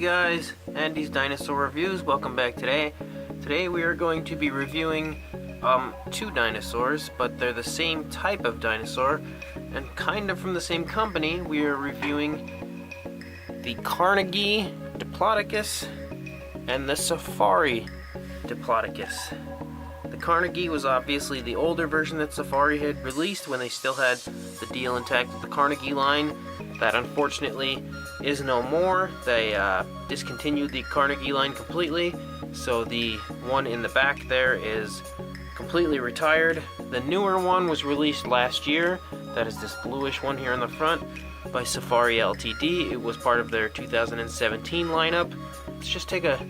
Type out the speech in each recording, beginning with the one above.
guys, Andy's Dinosaur Reviews. Welcome back today. Today we are going to be reviewing two dinosaurs, but they're the same type of dinosaur and kind of from the same company. We are reviewing the Carnegie Diplodocus and the Safari Diplodocus. The Carnegie was obviously the older version that Safari had released when they still had the deal intact with the Carnegie line. That unfortunately is no more. They discontinued the Carnegie line completely, so the one in the back there is completely retired. The newer one was released last year. That is this bluish one here in the front by Safari LTD. It was part of their 2017 lineup. Let's just take a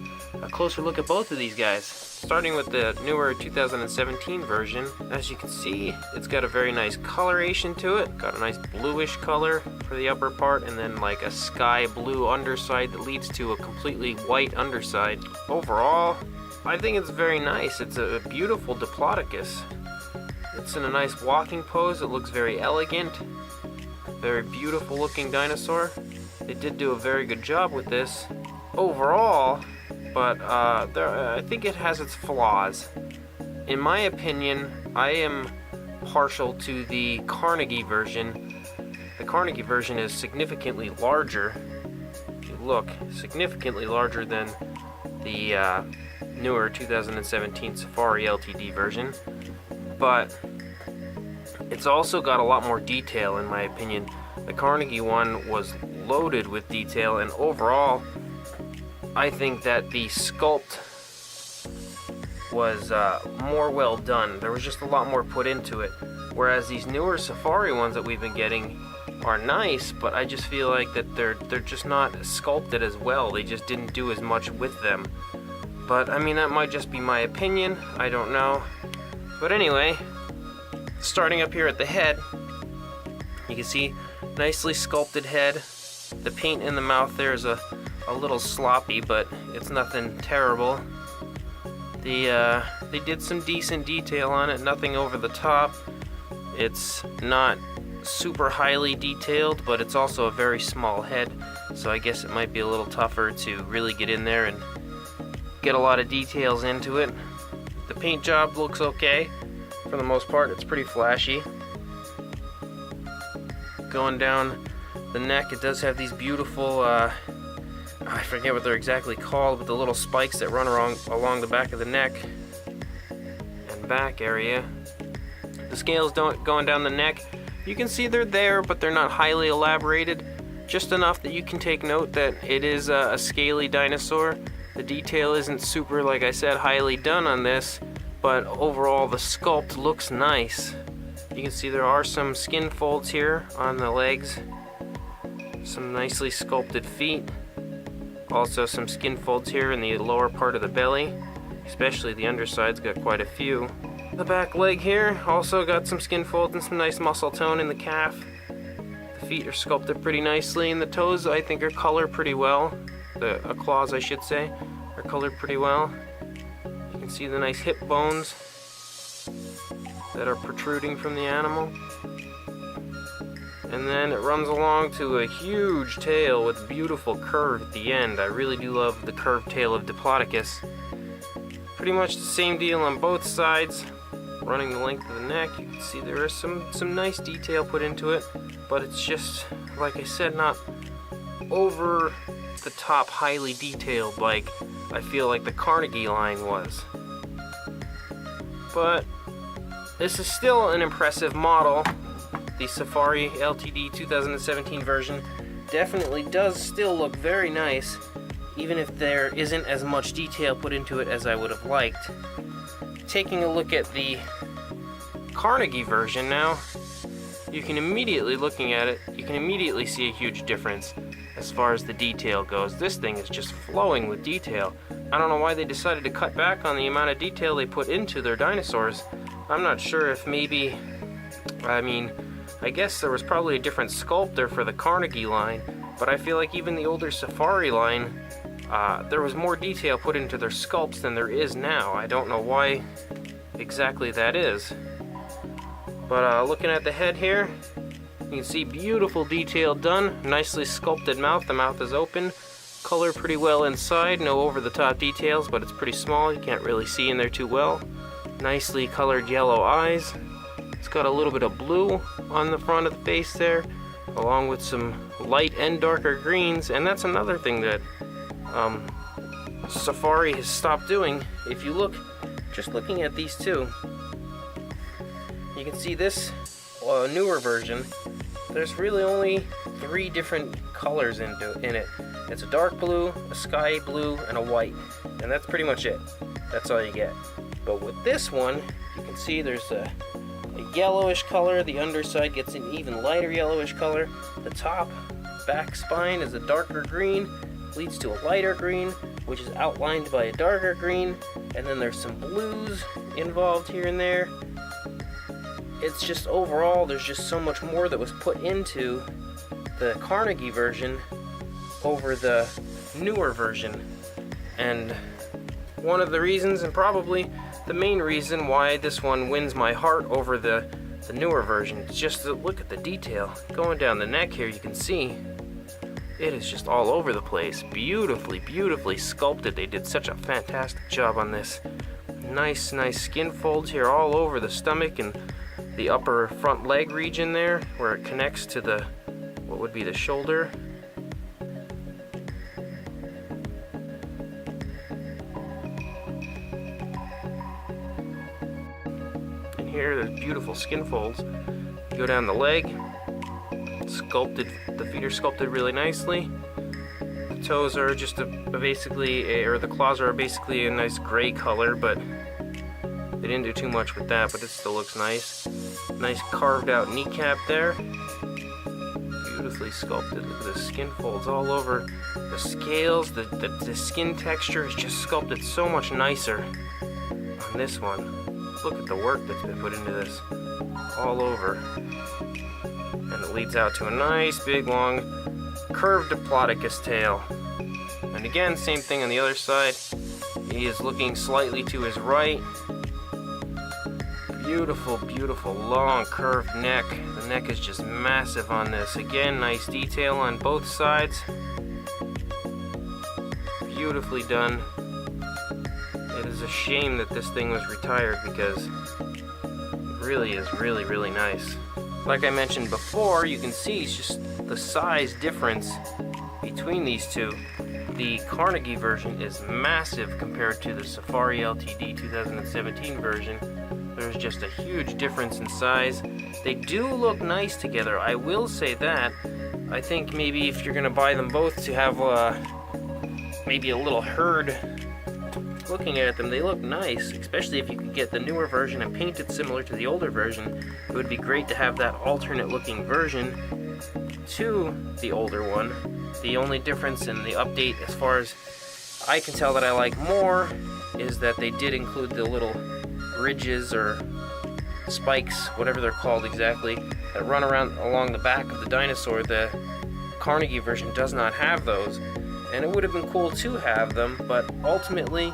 closer look at both of these guys. Starting with the newer 2017 version, as you can see, it's got a very nice coloration to it. Got a nice bluish color for the upper part, and then like a sky blue underside that leads to a completely white underside. Overall, I think it's very nice. It's a beautiful Diplodocus. It's in a nice walking pose. It looks very elegant. Very beautiful looking dinosaur. They did do a very good job with this overall, but I think it has its flaws. In my opinion, I am partial to the Carnegie version. The Carnegie version is significantly larger. If you look, significantly larger than the newer 2017 Safari LTD version, but it's also got a lot more detail in my opinion. The Carnegie one was loaded with detail, and overall I think that the sculpt was more well done. There was just a lot more put into it, whereas these newer Safari ones that we've been getting are nice, but I just feel like that they're just not sculpted as well. They just didn't do as much with them. But I mean, that might just be my opinion, I don't know. But anyway, starting up here at the head, you can see nicely sculpted head. The paint in the mouth there is a little sloppy, but it's nothing terrible. They did some decent detail on it, nothing over the top. It's not super highly detailed, but it's also a very small head, so I guess it might be a little tougher to really get in there and get a lot of details into it. The paint job looks okay. For the most part, it's pretty flashy. Going down the neck, it does have these beautiful, I forget what they're exactly called, but the little spikes that run along the back of the neck and back area. The scales going down the neck, you can see they're there, but they're not highly elaborated. Just enough that you can take note that it is a scaly dinosaur. The detail isn't super, like I said, highly done on this, but overall the sculpt looks nice. You can see there are some skin folds here on the legs, some nicely sculpted feet, also some skin folds here in the lower part of the belly, especially the underside's got quite a few. The back leg here also got some skin folds and some nice muscle tone in the calf. The feet are sculpted pretty nicely, and the toes I think are colored pretty well. The claws, I should say, are colored pretty well. You can see the nice hip bones that are protruding from the animal. And then it runs along to a huge tail with beautiful curve at the end. I really do love the curved tail of Diplodocus. Pretty much the same deal on both sides. Running the length of the neck, you can see there is some nice detail put into it, but it's just, like I said, not over the top highly detailed like I feel like the Carnegie line was. But this is still an impressive model. The Safari LTD 2017 version definitely does still look very nice, even if there isn't as much detail put into it as I would have liked. Taking a look at the Carnegie version now, you can immediately, looking at it, you can immediately see a huge difference as far as the detail goes. This thing is just flowing with detail. I don't know why they decided to cut back on the amount of detail they put into their dinosaurs. I'm not sure if maybe, I guess there was probably a different sculptor for the Carnegie line, but I feel like even the older Safari line, there was more detail put into their sculpts than there is now. I don't know why exactly that is. But looking at the head here, you can see beautiful detail done, nicely sculpted mouth. The mouth is open. color pretty well inside. No over-the-top details, but it's pretty small. You can't really see in there too well. Nicely colored yellow eyes. It's got a little bit of blue on the front of the face there, along with some light and darker greens. And that's another thing that Safari has stopped doing. If you look, just looking at these two, you can see this newer version, there's really only 3 different colors in it. It's a dark blue, a sky blue, and a white. And that's pretty much it. That's all you get. But with this one, you can see there's a yellowish color. The underside gets an even lighter yellowish color. The top back spine is a darker green, leads to a lighter green, which is outlined by a darker green. And then there's some blues involved here and there. It's just overall, there's just so much more that was put into the Carnegie version over the newer version. And one of the reasons, and probably the main reason why this one wins my heart over the newer version, is just to look at the detail. Going down the neck here, you can see it is just all over the place. Beautifully, beautifully sculpted. They did such a fantastic job on this. Nice skin folds here all over the stomach and the upper front leg region there, where it connects to the, what would be the shoulder. And here, there's beautiful skin folds. You go down the leg, sculpted, the feet are sculpted really nicely. The toes are just or the claws are basically a nice gray color, but they didn't do too much with that, but it still looks nice. Nice carved out kneecap there. Beautifully sculpted. Look at the skin folds all over the scales. The skin texture is just sculpted so much nicer on this one. Look at the work that's been put into this all over. And it leads out to a nice big long curved Diplodocus tail. And again, same thing on the other side. He is looking slightly to his right. Beautiful, beautiful, long, curved neck. The neck is just massive on this. Again, nice detail on both sides. Beautifully done. It is a shame that this thing was retired because it really is really nice. Like I mentioned before, you can see it's just the size difference between these two. The Carnegie version is massive compared to the Safari LTD 2017 version. There's just a huge difference in size. They do look nice together, I will say that. I think maybe if you're gonna buy them both to have maybe a little herd looking at them, they look nice, especially if you could get the newer version and paint it similar to the older version. It would be great to have that alternate looking version to the older one. The only difference in the update, as far as I can tell that I like more, is that they did include the little ridges or spikes, whatever they're called exactly, that run around along the back of the dinosaur. The Carnegie version does not have those, and it would have been cool to have them, but ultimately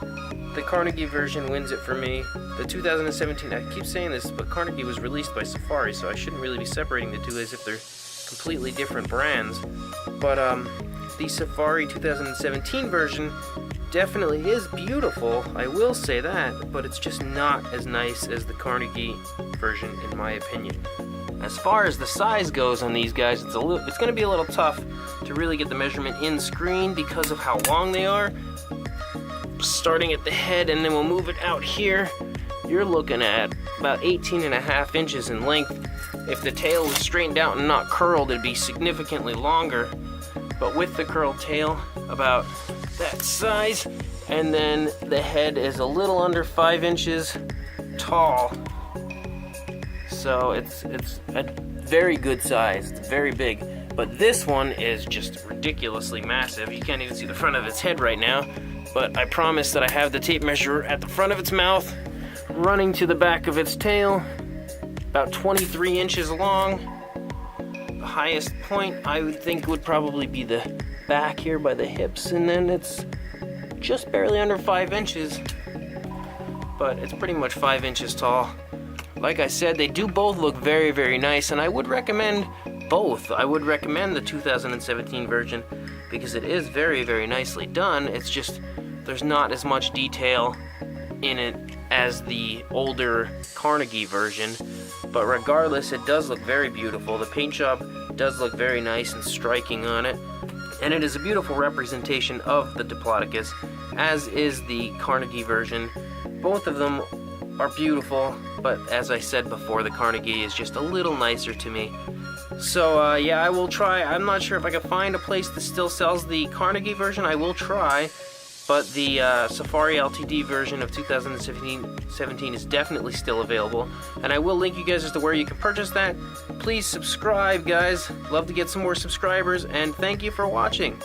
the Carnegie version wins it for me. The 2017, I keep saying this, but Carnegie was released by Safari, so I shouldn't really be separating the two as if they're completely different brands. But the Safari 2017 version definitely is beautiful, I will say that, but it's just not as nice as the Carnegie version in my opinion. As far as the size goes on these guys, it's going to be a little tough to really get the measurement in screen because of how long they are. Starting at the head, and then we'll move it out here, you're looking at about 18.5 inches in length. If the tail was straightened out and not curled, it'd be significantly longer, but with the curled tail, about that size. And then the head is a little under 5 inches tall, so it's a very good size. It's very big, but this one is just ridiculously massive. You can't even see the front of its head right now, but I promise that I have the tape measure at the front of its mouth running to the back of its tail, about 23 inches long. The highest point I would think would probably be the back here by the hips, and then it's just barely under 5 inches, but it's pretty much 5 inches tall. Like I said, they do both look very nice, and I would recommend both. I would recommend the 2017 version because it is very, very nicely done. It's just there's not as much detail in it as the older Carnegie version, but regardless, it does look very beautiful. The paint job does look very nice and striking on it, and it is a beautiful representation of the Diplodocus, as is the Carnegie version. Both of them are beautiful, but as I said before, the Carnegie is just a little nicer to me. So yeah, I will try. I'm not sure if I can find a place that still sells the Carnegie version. I will try, but the Safari LTD version of 2017 is definitely still available, and I will link you guys as to where you can purchase that. Please subscribe, guys. Love to get some more subscribers, and thank you for watching.